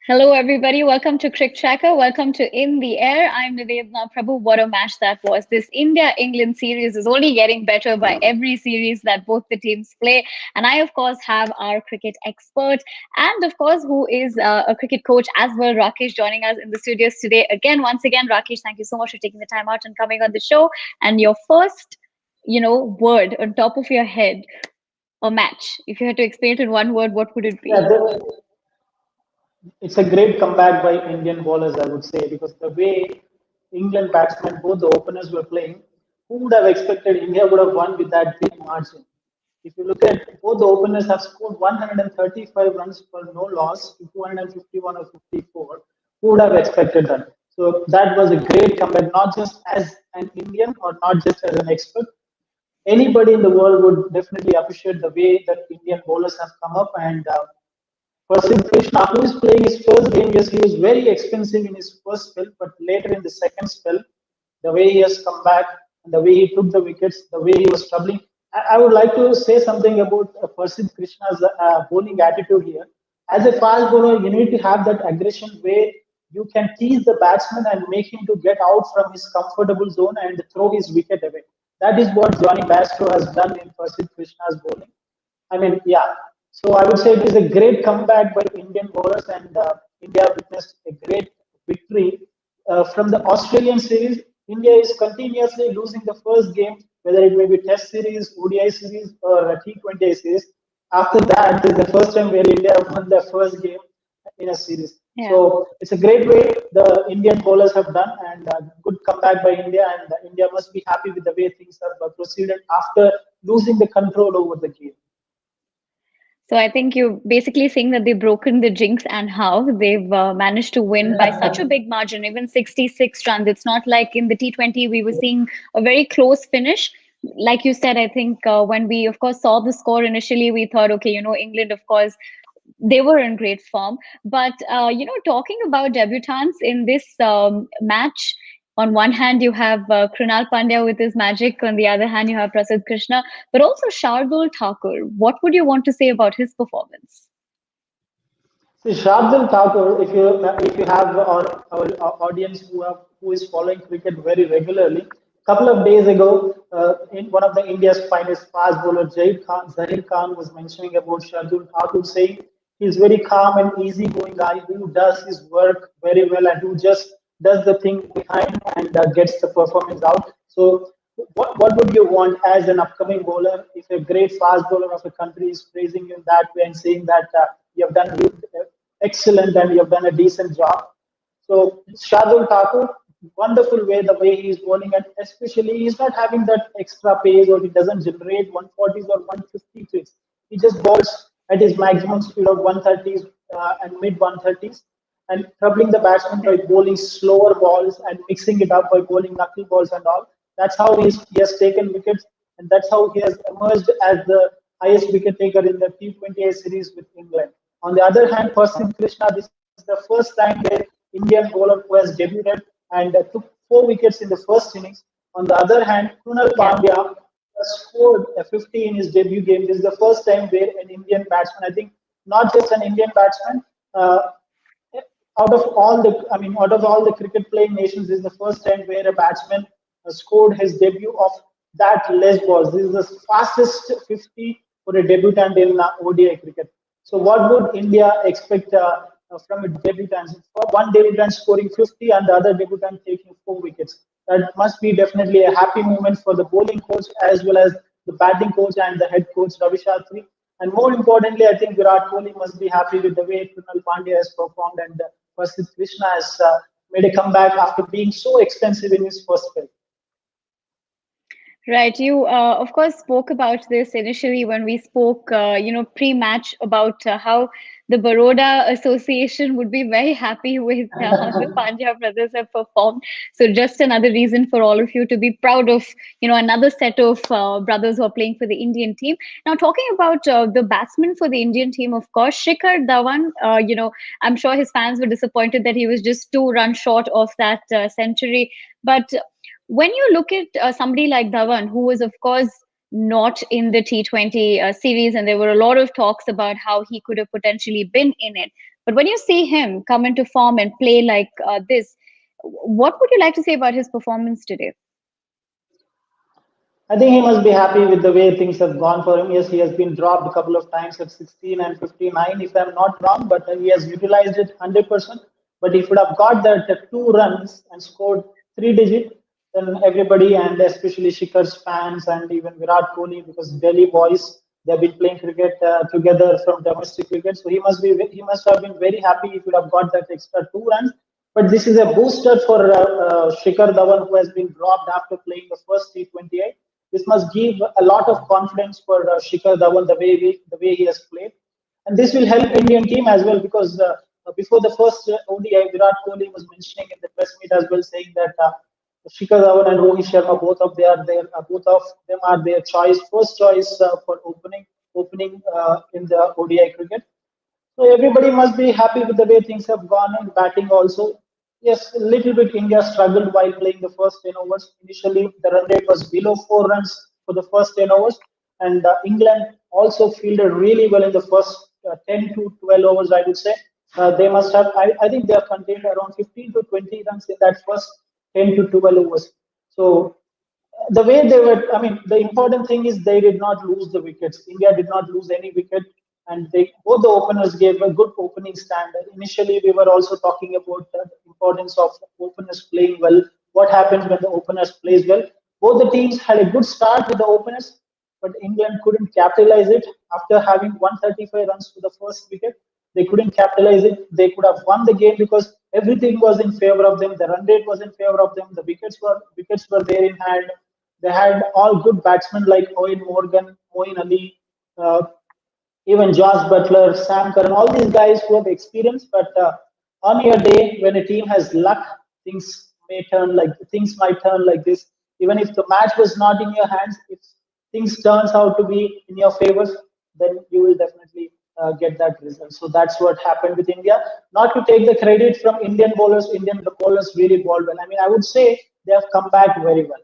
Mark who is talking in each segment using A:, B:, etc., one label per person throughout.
A: Hello, everybody. Welcome to CricTracker. Welcome to In the Air. I'm Nivedna Prabhu. What a match that was. This India-England series is only getting better by every series that both the teams play. And I, of course, have our cricket expert and, of course, who is a cricket coach as well, Rakesh, joining us in the studios today. Once again, Rakesh, thank you so much for taking the time out and coming on the show. And your first, word on top of your head, a match. If you had to explain it in one word, what would it
B: Yeah,
A: be?
B: it's a great comeback by Indian bowlers, I would say, because the way England batsmen, both the openers were playing, who would have expected India would have won with that big margin? If you look at both the openers have scored 135 runs for no loss, 251 or 54. Who would have expected that? So that was a great comeback, not just as an Indian or not just as an expert. Anybody in the world would definitely appreciate the way that Indian bowlers have come up and Prasidh Krishna, who is playing his first game, yes, he was very expensive in his first spell, but later in the second spell, the way he has come back and the way he took the wickets, the way he was troubling. I would like to say something about Prasidh Krishna's bowling attitude here. As a fast bowler, you need to have that aggression where you can tease the batsman and make him to get out from his comfortable zone and throw his wicket away. That is what Johnny Bairstow has done in Prasidh Krishna's bowling. I mean, yeah. So I would say it is a great comeback by Indian bowlers, and India witnessed a great victory from the Australian series. India is continuously losing the first game, whether it may be Test series, ODI series, or a T20 series. After that, this is the first time where India won their first game in a series.
A: Yeah.
B: So it's a great way the Indian bowlers have done, and good comeback by India. And India must be happy with the way things have proceeded after losing the control over the game.
A: So I think you're basically saying that they've broken the jinx and how they've managed to win by such a big margin, even 66 runs. It's not like in the T20 we were seeing a very close finish. Like you said, I think when we, of course, saw the score initially, we thought, okay, England, of course, they were in great form. But talking about debutants in this match, on one hand you have Krunal Pandya with his magic, on the other hand you have Prasidh Krishna, but also Shardul Thakur. What would you want to say about his performance?
B: See, Shardul Thakur, if you have our audience who is following cricket very regularly, couple of days ago, in one of the India's finest fast bowler, Zahir Khan was mentioning about Shardul Thakur, saying he's very calm and easygoing guy who does his work very well and who just does the thing behind and gets the performance out. So, what would you want as an upcoming bowler if a great fast bowler of a country is praising you in that way and saying that you have done excellent and you have done a decent job? So Shardul Thakur, wonderful way the way he is bowling, and especially he's not having that extra pace or he doesn't generate 140s or 150s. He just bowls at his maximum speed of 130s and mid 130s and troubling the batsman by bowling slower balls and mixing it up by bowling knuckle balls and all. That's how he has taken wickets, and that's how he has emerged as the highest wicket taker in the T20 series with England. On the other hand, Prasidh Krishna, this is the first time where Indian bowler who has debuted and took 4 wickets in the first innings. On the other hand, Krunal
A: Yeah.
B: Pandya has scored a 50 in his debut game. This is the first time where an Indian batsman, I think, not just an Indian batsman, uh, out of all the cricket playing nations, this is the first time where a batsman scored his debut of that less balls. This is the fastest 50 for a debutant in ODI cricket. So, what would India expect from a debutant? For one debutant scoring 50 and the other debutant taking 4 wickets. That must be definitely a happy moment for the bowling coach as well as the batting coach and the head coach Ravi Shastri. And more importantly, I think Virat Kohli must be happy with the way Krunal Pandya has performed and Prasidh Krishna has made a comeback after being so expensive in his first spell.
A: Right. You, of course, spoke about this initially when we spoke, pre-match about how the Baroda Association would be very happy with how the Pandya brothers have performed. So just another reason for all of you to be proud of, another set of brothers who are playing for the Indian team. Now, talking about the batsman for the Indian team, of course, Shikhar Dhawan, I'm sure his fans were disappointed that he was just 2 runs short of that century. But when you look at somebody like Dhawan, who was, of course, not in the T20 series, and there were a lot of talks about how he could have potentially been in it. But when you see him come into form and play like this, what would you like to say about his performance today?
B: I think he must be happy with the way things have gone for him. Yes, he has been dropped a couple of times at 16 and 59, if I'm not wrong, but he has utilized it 100%. But if he would have got that 2 runs and scored 3 digit, then everybody, and especially Shikhar's fans and even Virat Kohli, because Delhi boys, they've been playing cricket together from domestic cricket. So he must have been very happy if he would have got that extra 2 runs. But this is a booster for Shikhar Dhawan, who has been dropped after playing the first T20I. This must give a lot of confidence for Shikhar Dhawan, the way he has played, and this will help Indian team as well, because before the first ODI, Virat Kohli was mentioning in the press meet as well, saying that Shikhar Dhawan and Rohit Sharma, both of them are their first choice for opening in the ODI cricket. So everybody must be happy with the way things have gone in batting also. Yes, a little bit India struggled while playing the first 10 overs. Initially, the run rate was below 4 runs for the first 10 overs. And England also fielded really well in the first 10 to 12 overs, I would say. They must have, I think they have contained around 15 to 20 runs in that first 10 to 12 overs. So the way they were, I mean, the important thing is they did not lose the wickets. India did not lose any wicket, and both the openers gave a good opening stand. Initially, we were also talking about the importance of openers playing well. What happens when the openers plays well? Both the teams had a good start with the openers, but England couldn't capitalize it after having 135 runs to the first wicket. They couldn't capitalize it. They could have won the game because everything was in favor of them. The run rate was in favor of them. The wickets were there in hand. They had all good batsmen like Owen Morgan, Moeen Ali, uh, even Josh Butler, Sam Curran, all these guys who have experience. But on your day, when a team has luck, things might turn like this. Even if the match was not in your hands, if things turns out to be in your favor, then you will definitely get that result. So that's what happened with India. Not to take the credit from Indian bowlers really bowled well. I mean, I would say they have come back very well.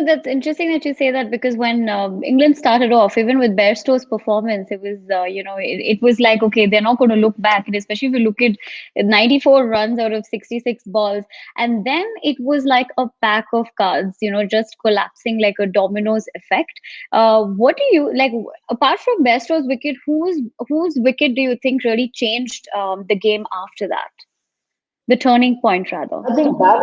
A: That's interesting that you say that because when England started off, even with Bairstow's performance, it was, it was like, okay, they're not going to look back. And especially if you look at 94 runs out of 66 balls. And then it was like a pack of cards, just collapsing like a dominoes effect. What do you like, apart from Bairstow's wicket, whose wicket do you think really changed the game after that? The turning point, rather.
B: I think that,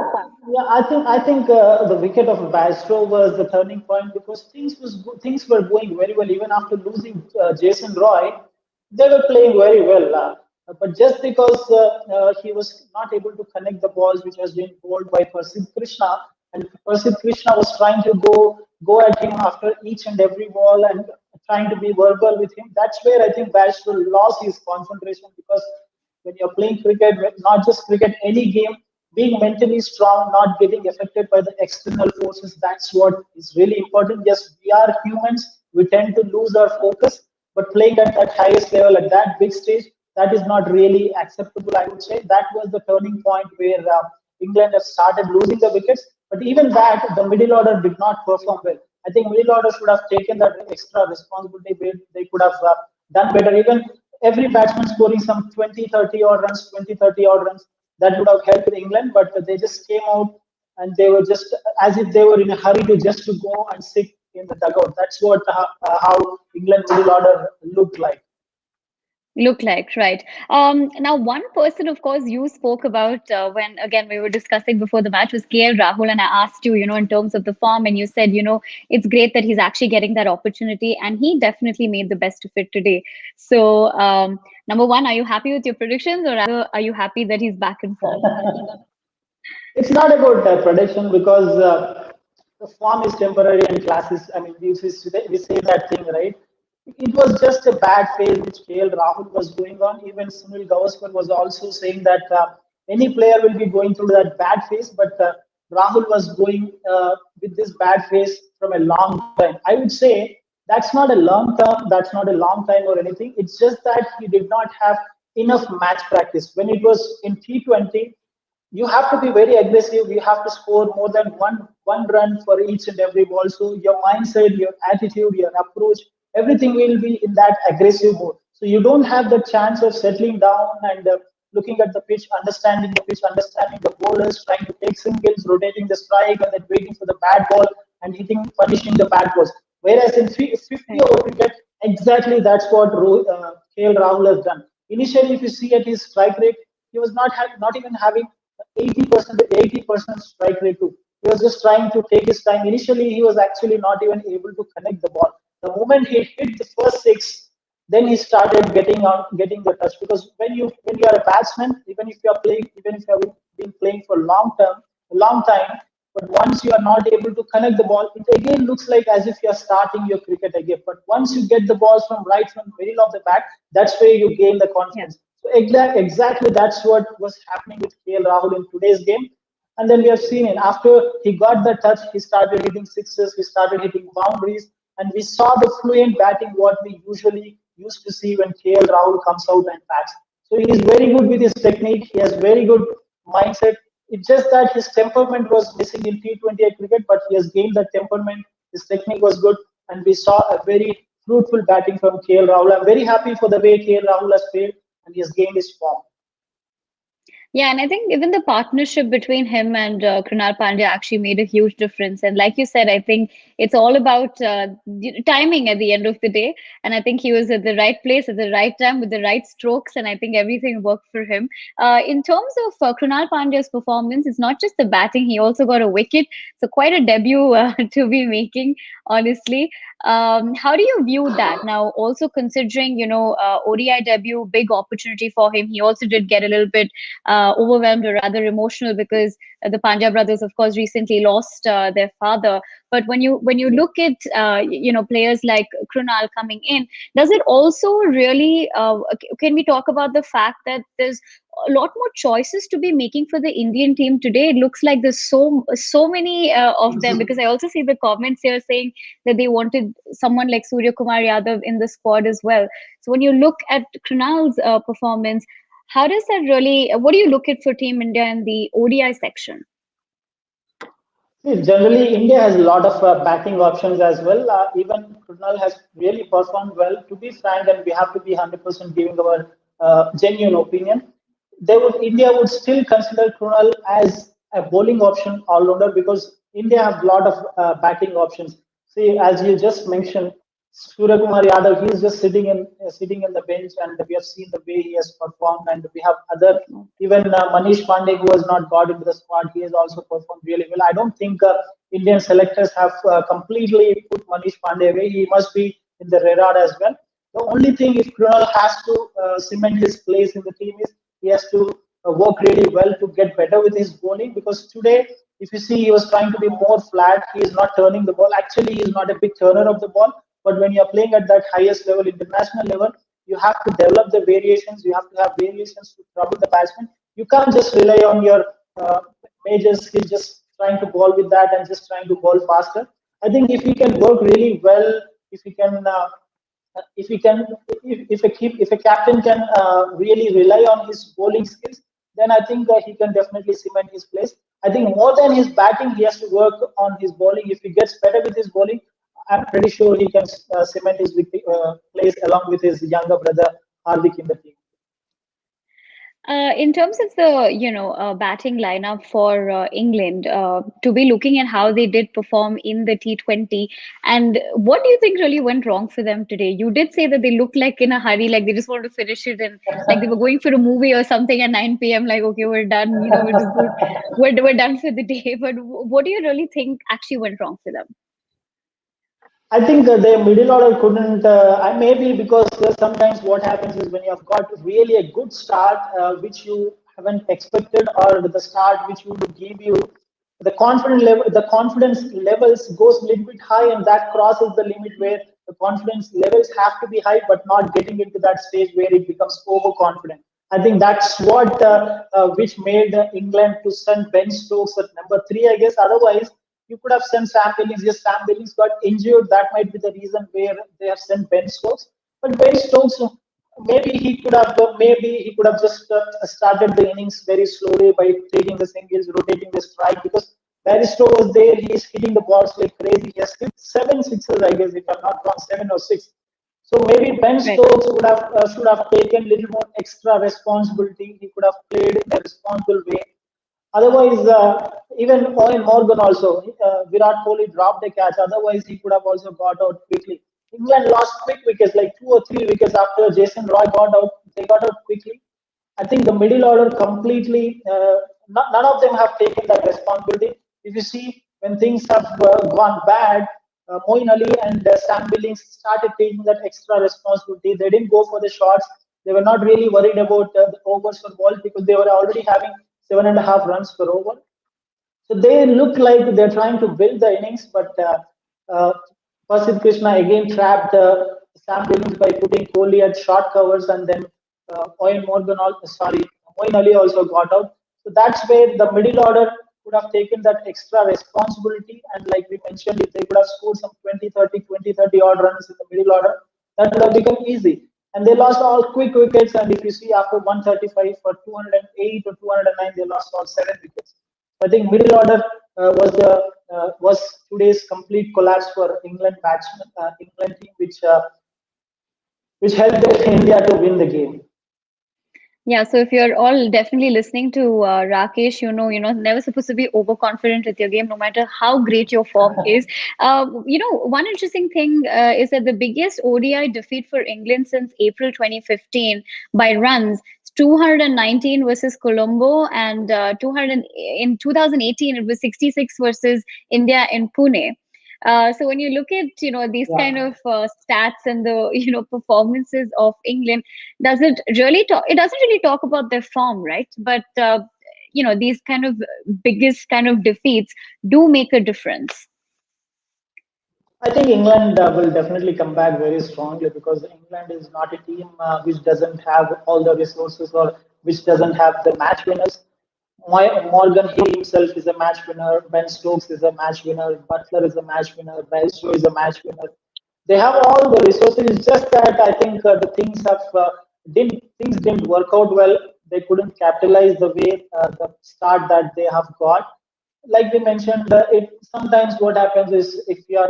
B: yeah, I think the wicket of Bairstow was the turning point because things were going very well even after losing Jason Roy. They were playing very well, but just because he was not able to connect the balls which was being bowled by Prasidh Krishna, and Prasidh Krishna was trying to go at him after each and every ball and trying to be verbal with him. That's where I think Bairstow lost his concentration because when you're playing cricket, not just cricket, any game, being mentally strong, not getting affected by the external forces, that's what is really important. Yes, we are humans, we tend to lose our focus, but playing at that highest level, at that big stage, that is not really acceptable, I would say. That was the turning point where England has started losing the wickets. But even that, the middle order did not perform well. I think middle order should have taken that extra responsibility. They could have done better. Even every batsman scoring some 20, 30 odd runs, 20, 30 odd runs, that would have helped England. But they just came out and they were just as if they were in a hurry to go and sit in the dugout. That's what how England middle order looked like.
A: Look like, right. Now, one person, of course, you spoke about when, again, we were discussing before the match was KL Rahul, and I asked you, in terms of the form, and you said, it's great that he's actually getting that opportunity, and he definitely made the best of it today. So, number one, are you happy with your predictions, or are you happy that he's back in form?
B: It's not about prediction because the form is temporary and classes. I mean, we say that thing, right? It was just a bad phase which KL Rahul was going on. Even Sunil Gavaskar was also saying that any player will be going through that bad phase, but Rahul was going with this bad phase from a long time. I would say that's not a long term, that's not a long time or anything. It's just that he did not have enough match practice. When it was in T20, you have to be very aggressive. You have to score more than one run for each and every ball. So your mindset, your attitude, your approach, everything will be in that aggressive mode. So you don't have the chance of settling down and looking at the pitch, understanding the bowlers, trying to take singles, rotating the strike, and then waiting for the bad ball and hitting, punishing the bad balls. Whereas in 50
A: Right.
B: over cricket, exactly that's what KL Rahul has done. Initially, if you see at his strike rate, he was not even having 80% strike rate too. He was just trying to take his time. Initially, he was actually not even able to connect the ball. The moment he hit the first six, then he started getting the touch. Because when you are a batsman, even if you are playing, even if you have been playing for long time, but once you are not able to connect the ball, it again looks like as if you are starting your cricket again. But once you get the balls from the middle of the bat, that's where you gain the
A: Yeah.
B: confidence. So exactly that's what was happening with KL Rahul in today's game. And then we have seen it. After he got the touch, he started hitting sixes, he started hitting boundaries, and we saw the fluent batting what we usually used to see when KL Rahul comes out and bats. So he is very good with his technique. He has very good mindset. It's just that his temperament was missing in T20 cricket, but he has gained that temperament. His technique was good, and we saw a very fruitful batting from KL Rahul. I'm very happy for the way KL Rahul has played, and he has gained his form.
A: Yeah, and I think even the partnership between him and Krunal Pandya actually made a huge difference. And like you said, I think it's all about timing at the end of the day. And I think he was at the right place at the right time with the right strokes, and I think everything worked for him. In terms of Krunal Pandya's performance, it's not just the batting; he also got a wicket. So quite a debut to be making, honestly. How do you view that now? Also considering, ODI debut, big opportunity for him. He also did get a little bit overwhelmed or rather emotional because the Pandya brothers, of course, recently lost their father. But when you look at players like Krunal coming in, does it also really? Can we talk about the fact that there's a lot more choices to be making for the Indian team today? It looks like there's so many of them, because I also see the comments here saying that they wanted someone like Surya Kumar Yadav in the squad as well. So when you look at Krunal's performance, how does that really, what do you look at for Team India in the ODI section?
B: See, generally, India has a lot of batting options as well. Even Krunal has really performed well. To be frank, and we have to be 100% giving our genuine opinion, India would still consider Krunal as a bowling option all rounder because India have a lot of batting options. See, as you just mentioned, Surya Kumar Yadav, he is just sitting in the bench, and we have seen the way he has performed. And we have other, even Manish Pandey, who has not got into the squad, he has also performed really well. I don't think Indian selectors have completely put Manish Pandey away. He must be in the radar as well. The only thing, if Krunal has to cement his place in the team, is he has to work really well to get better with his bowling. Because today, if you see, he was trying to be more flat. He is not turning the ball. Actually, he is not a big turner of the ball. But when you are playing at that highest level, international level, you have to develop the variations. You have to have variations to trouble the batsman. You can't just rely on your major skill, just trying to bowl with that and just trying to bowl faster. I think if he can work really well, if he can if he can if a captain can really rely on his bowling skills, then I think he can definitely cement his place. I think more than his batting, he has to work on his bowling. If he gets better with his bowling, I'm pretty sure he can cement his place along with his younger brother Hardik in the team.
A: In terms of the batting lineup for England, to be looking at how they did perform in the T20, and what do you think really went wrong for them today? You did say that they looked like in a hurry, like they just wanted to finish it, and like they were going for a movie or something at 9 p.m. Like, okay, we're done, we're just good, we're done for the day. But what do you really think actually went wrong for them?
B: I think the middle order couldn't. I maybe because sometimes what happens is when you have got really a good start, which you haven't expected, or the start which would give you the confidence levels goes a little bit high, and that crosses the limit where the confidence levels have to be high, but not getting into that stage where it becomes overconfident. I think that's what which made England to send Ben Stokes at number three, I guess. Otherwise, you could have sent Sam Billings. Yes, Sam Billings got injured. That might be the reason where they have sent Ben Stokes. But Ben Stokes, maybe he could have just started the innings very slowly by taking the singles, rotating the strike. Because Barristo was there, he is hitting the balls like crazy. He has hit seven sixes, I guess, if I'm not wrong, seven or six. So maybe Ben
A: Right.
B: Stokes would have should have taken a little more extra responsibility. He could have played in a responsible way. Otherwise, even Owen Morgan also, Virat Kohli dropped a catch. Otherwise, he could have also got out quickly. England lost quick wickets, like 2 or 3 wickets after Jason Roy got out. They got out quickly. I think the middle order completely, none of them have taken that responsibility. If you see, when things have gone bad, Moeen Ali and Sam Billings started taking that extra responsibility. They didn't go for the shots. They were not really worried about the overs for balls because they were already having 7.5 runs per over. So they look like they're trying to build the innings, but uh, Prasidh Krishna again trapped Sam Billings by putting Kohli at short covers, and then Owen Morgan, sorry, Moeen Ali also got out. So that's where the middle order could have taken that extra responsibility. And like we mentioned, if they could have scored some 20, 30 odd runs in the middle order, that would have become easy. And they lost all quick wickets. And if you see after 135 for 208 or 209, they lost all 7 wickets. I think middle order was today's complete collapse for England batsmen, England team, which helped India to win the game.
A: Yeah, so if you're all definitely listening to Rakesh, you're not never supposed to be overconfident with your game, no matter how great your form is. One interesting thing is that the biggest ODI defeat for England since April 2015 by runs, 219 versus Colombo, and 200 in 2018 it was 66 versus India in Pune. So when you look at these kind
B: Yeah.
A: of stats and the performances of England, does it really talk? It doesn't really talk about their form, right? But these kind of biggest kind of defeats do make a difference.
B: I think England will definitely come back very strongly because England is not a team which doesn't have all the resources or which doesn't have the match winners. Morgan he himself is a match winner. Ben Stokes is a match winner. Butler is a match winner. Bairstow is a match winner. They have all the resources. It's just that I think the things didn't work out well. They couldn't capitalize the way the start that they have got. Like we mentioned, it sometimes what happens is if you're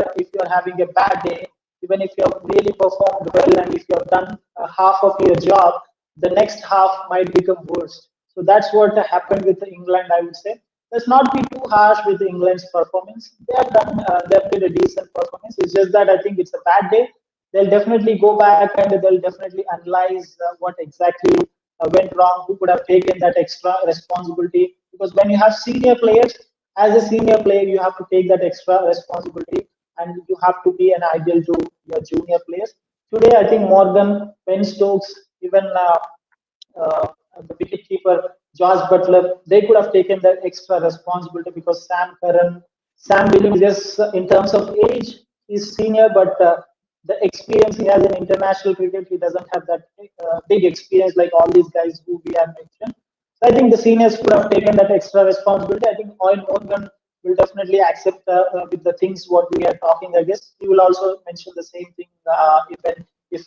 B: having a bad day, even if you have really performed well and if you have done half of your job, the next half might become worse. So that's what happened with England, I would say. Let's not be too harsh with England's performance. They've played a decent performance. It's just that I think it's a bad day. They'll definitely go back and they'll definitely analyze what exactly went wrong, who could have taken that extra responsibility. Because when you have senior players, as a senior player, you have to take that extra responsibility and you have to be an ideal to your junior players. Today, I think Morgan, Ben Stokes, even uh, the wicketkeeper George Butler, they could have taken that extra responsibility because Sam Williams, yes, in terms of age, is senior, but the experience he has in international cricket, he doesn't have that big experience like all these guys who we have mentioned. So I think the seniors could have taken that extra responsibility. I think Owen Morgan will definitely accept with the things what we are talking. I guess he will also mention the same thing even if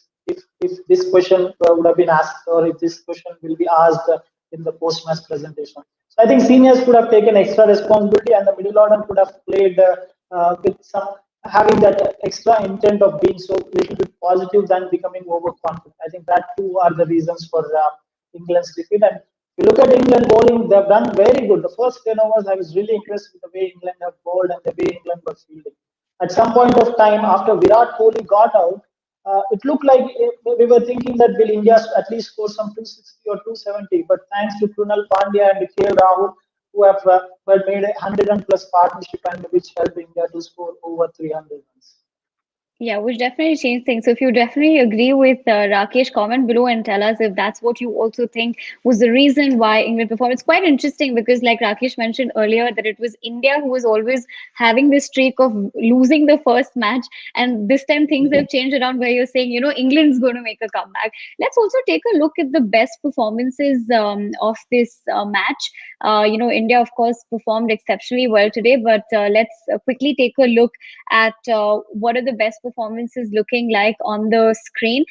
B: this question would have been asked or if this question will be asked in the post-match presentation. So I think seniors could have taken extra responsibility and the middle order could have played with some having that extra intent of being so little bit positive than becoming overconfident. I think that two are the reasons for England's defeat. And if you look at England bowling, they've done very good. The first 10 overs, I was really impressed with the way England have bowled and the way England was fielding. At some point of time, after Virat Kohli got out, it looked like we were thinking that will India at least score some 260 or 270. But thanks to Krunal Pandya and KL Rahul, who had made a 100 run plus partnership and which helped India to score over 300 runs.
A: Yeah, which definitely changed things. So if you definitely agree with Rakesh, comment below and tell us if that's what you also think was the reason why England performed. It's quite interesting because, like Rakesh mentioned earlier, that it was India who was always having this streak of losing the first match, and this time things have changed around where you're saying, England's going to make a comeback. Let's also take a look at the best performances of this match. India, of course, performed exceptionally well today, but let's quickly take a look at what are the best performances looking like on the screen.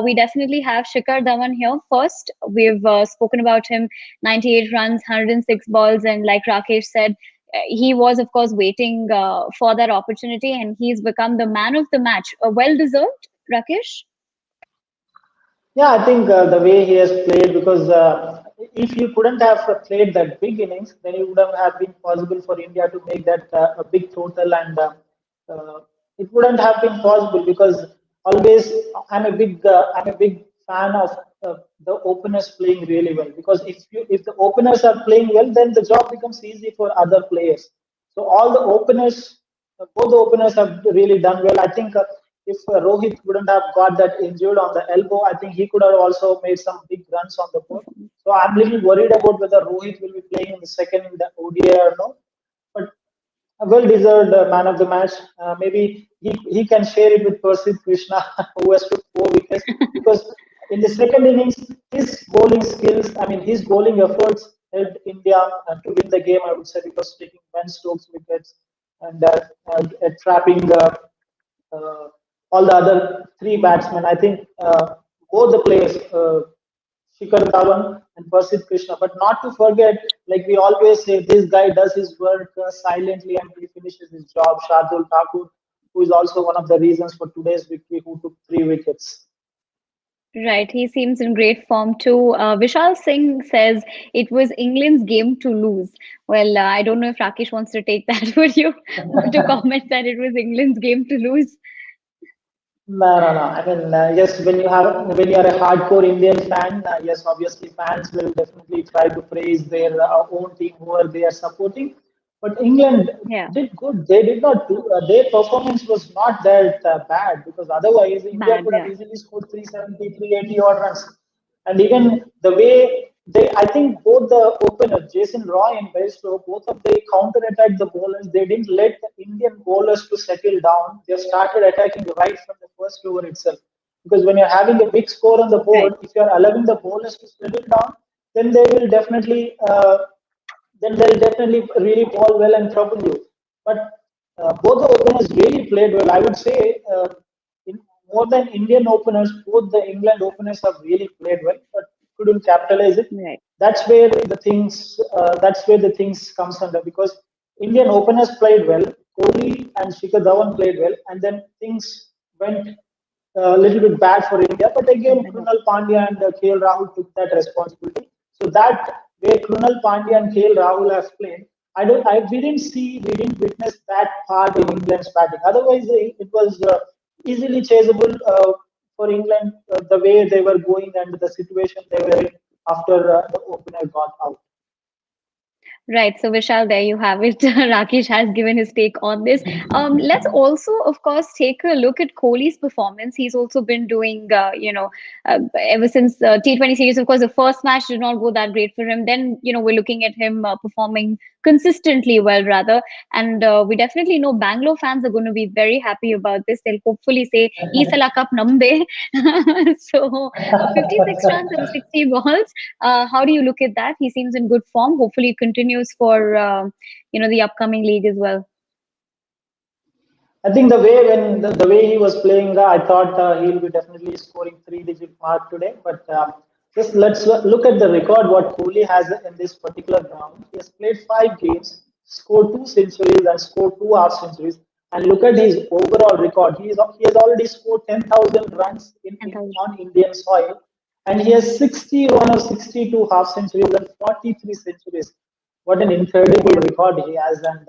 A: We definitely have Shikhar Dhawan here first. We've spoken about him, 98 runs, 106 balls, and like Rakesh said, he was, of course, waiting for that opportunity, and he's become the man of the match. Well deserved, Rakesh?
B: Yeah, I think the way he has played, because if he couldn't have played that big innings, then it would have been possible for India to make that a big total, and uh, it wouldn't have been possible because always I'm a big fan of the openers playing really well. Because if the openers are playing well, then the job becomes easy for other players. So all the openers, both the openers have really done well. I think if Rohit wouldn't have got that injured on the elbow, I think he could have also made some big runs on the board. So I'm a little worried about whether Rohit will be playing in the second in the ODI or no. But a well-deserved man of the match. Maybe he can share it with Percy Krishna, who has took 4 wickets. Because in the second innings, his bowling skills, I mean, his bowling efforts helped India to win the game, I would say, because taking Ben Stokes wickets and trapping uh, all the other three batsmen. I think both the players, Shikhar Dhawan and Prasidh Krishna. But not to forget, like we always say, this guy does his work silently and he finishes his job. Shardul Thakur, who is also one of the reasons for today's victory, who took 3 wickets.
A: Right, he seems in great form too. Vishal Singh says it was England's game to lose. Well, I don't know if Rakesh wants to take that. Would you want to comment that it was England's game to lose?
B: No, no, no. I mean, yes, when you are a hardcore Indian fan, yes, obviously fans will definitely try to praise their own team, whoever they are supporting. But England
A: Yeah,
B: did good. They did not do. Their performance was not that bad, because otherwise India
A: bad.
B: could have
A: Yeah,
B: easily scored 370, 380 odd runs. And even the way I think both the openers, Jason Roy and Bairstow, both of they counter-attacked the bowlers. They didn't let the Indian bowlers to settle down. They started attacking right from the first over itself. Because when you're having a big score on the
A: right.
B: board, if you're allowing the bowlers to settle down, then they will definitely then they'll definitely really bowl well and trouble you. But both the openers really played well. I would say in, more than Indian openers, both the England openers have really played well, but couldn't capitalize it.
A: Right.
B: That's where the things comes under, because Indian openers played well, Kohli and Shikhar Dhawan played well, and then things went a little bit bad for India. But again, Krunal Pandya and KL Rahul took that responsibility. So that way Krunal Pandya and KL Rahul have played, we didn't witness that part in England's batting. Otherwise, it was easily chaseable for England, the way they were going and the situation they were in after the opener got out.
A: Right. So, Vishal, there you have it. Rakesh has given his take on this. Let's also, of course, take a look at Kohli's performance. He's also been doing, ever since T20 series. Of course, the first match did not go that great for him. Then, we're looking at him performing consistently well, rather. And we definitely know Bangalore fans are going to be very happy about this. They'll hopefully say, Isala Cup Nambe. So, 56 runs and 60 balls. How do you look at that? He seems in good form. Hopefully, it continues for the upcoming league as well.
B: I think the way he was playing, I thought he'll be definitely scoring 3-digit mark today. But just let's look at the record what Kohli has in this particular ground. He has played 5 games, scored 2 centuries, and scored 2 half centuries. And look at his overall record. He has already scored 10,000 runs
A: And
B: on Indian soil, and he has 61 or 62 half centuries and 43 centuries. What an incredible
A: yeah,
B: record he has! And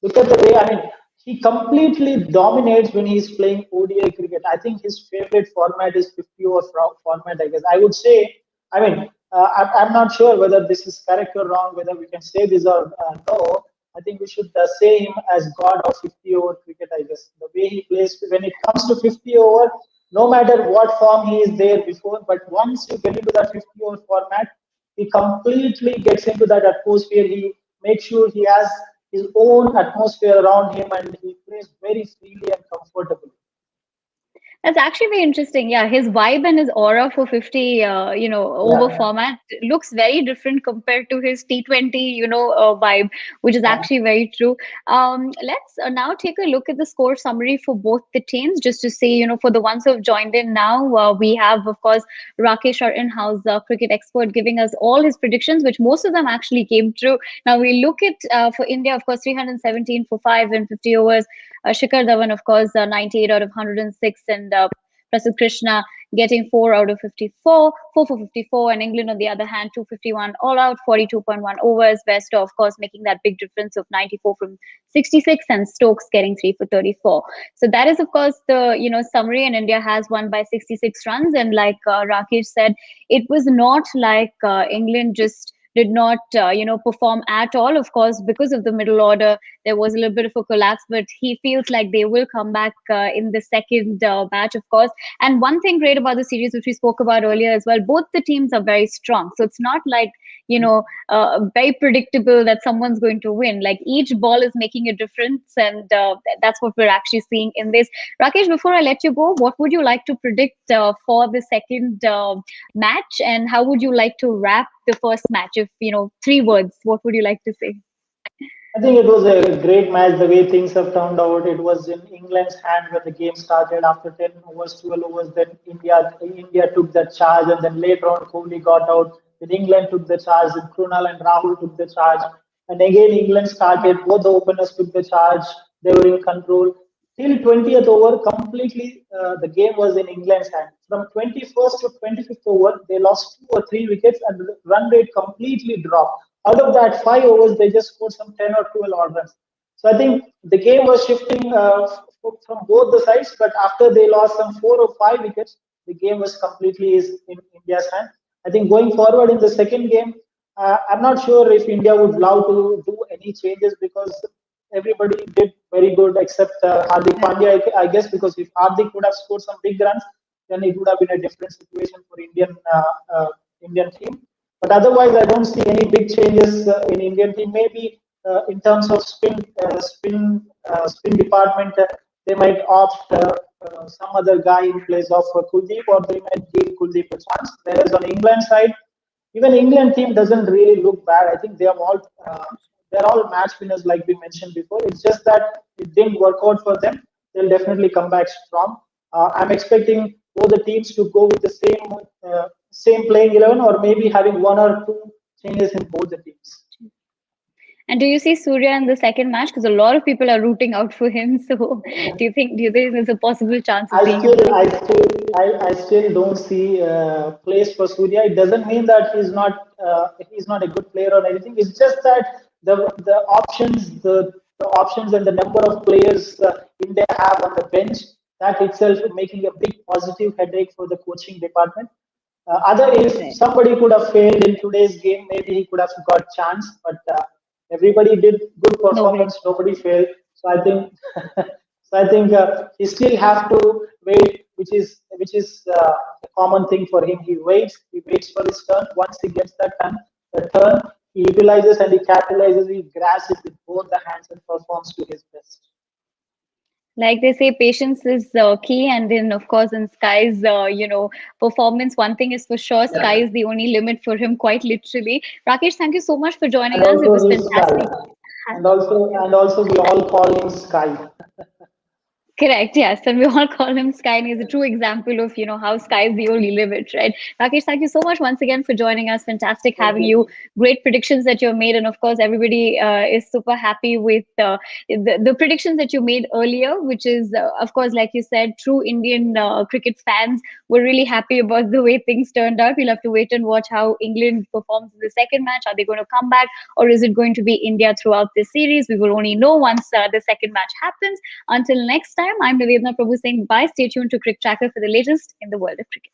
B: look at the way, I mean, he completely dominates when he's playing ODI cricket. I think his favorite format is 50 over format, I guess. I would say, I mean, I'm not sure whether this is correct or wrong, whether we can say this or no. I think we should say him as God of 50 over cricket, I guess. The way he plays, when it comes to 50 over, no matter what form he is there before, but once you get into that 50 over format, he completely gets into that atmosphere. He makes sure he has his own atmosphere around him and he plays very freely and comfortably.
A: that's actually very interesting. Yeah, his vibe and his aura for 50, over
B: Yeah.
A: format looks very different compared to his T20, vibe, which is
B: Yeah.
A: actually very true. Let's now take a look at the score summary for both the teams, just to say, for the ones who have joined in now, we have, of course, Rakesh, our in-house cricket expert, giving us all his predictions, which most of them actually came true. Now we look at for India, of course, 317 for 5 and 50 overs. Shikhar Dhawan, of course, 98 out of 106, and Prasidh Krishna getting 4 out of 54, 4 for 54, and England, on the other hand, 251 all out, 42.1 overs. Best, of course, making that big difference of 94 from 66, and Stokes getting 3 for 34. So that is, of course, the summary, and India has won by 66 runs. And like Rakesh said, it was not like England just did not perform at all. Of course, because of the middle order, there was a little bit of a collapse, but he feels like they will come back in the second match, of course. And one thing great about the series, which we spoke about earlier as well, both the teams are very strong, so it's not like very predictable that someone's going to win. Like, each ball is making a difference, and that's what we're actually seeing in this. Rakesh, before I let you go, what would you like to predict for the second match, and how would you like to wrap the first match? If 3 words, what would you like to say?
B: I think it was a great match the way things have turned out. It was in England's hand when the game started. After 10 overs, 12 overs, then India took the charge, and then later on Kohli got out. Then England took the charge, and Krunal and Rahul took the charge. And again, England started. Both the openers took the charge. They were in control. Till 20th over, completely the game was in England's hand. From 21st to 25th over, they lost 2 or 3 wickets, and the run rate completely dropped. Out of that 5 overs, they just scored some 10 or 12 odd runs. So I think the game was shifting from both the sides, but after they lost some 4 or 5 wickets, the game was completely is in India's hand. I think going forward in the second game, I'm not sure if India would love to do any changes, because everybody did very good except Hardik Pandya, I guess, because if Hardik would have scored some big runs, then it would have been a different situation for Indian team. But otherwise, I don't see any big changes in Indian team. Maybe in terms of spin department, they might opt some other guy in place of Kuldeep, or they might give Kuldeep a chance. Whereas on England side, even England team doesn't really look bad. I think they're all match winners, like we mentioned before. It's just that it didn't work out for them. They'll definitely come back strong. I'm expecting both the teams to go with the same playing 11, or maybe having 1 or 2 changes in both the teams.
A: And do you see Surya in the second match? Because a lot of people are rooting out for him. So do you think there's a possible chance of being?
B: I still don't see place for Surya. It doesn't mean that he's not a good player or anything. It's just that the options and the number of players India have on the bench, that itself is making a big positive headache for the coaching department. If somebody could have failed in today's game, maybe he could have got chance, but everybody did good
A: Nobody.
B: performance. Nobody failed. So I think he still have to wait, which is a common thing for him. He waits for his turn. Once he gets the turn, he utilizes and he capitalizes. He grabs it with both the hands and performs to his best.
A: Like they say, patience is key, and then of course in Sky's performance, one thing is for sure, Sky is the only limit for him, quite literally. Rakesh, thank you so much for
B: And
A: joining us. It
B: also
A: was
B: his Sky,
A: fantastic.
B: and also we all call him Sky.
A: Correct, yes. And we all call him Sky, and he's a true example of, how sky is the only limit, right? Rakesh, thank you so much once again for joining us. Fantastic
B: Thank
A: having
B: you.
A: you. Great predictions that you've made. And of course, everybody is super happy with the predictions that you made earlier, which is, of course, like you said, true Indian cricket fans were really happy about the way things turned out. We'll have to wait and watch how England performs in the second match. Are they going to come back, or is it going to be India throughout this series? We will only know once the second match happens. Until next time, I'm Nivedna Prabhu saying bye. Stay tuned to CricTracker for the latest in the world of cricket.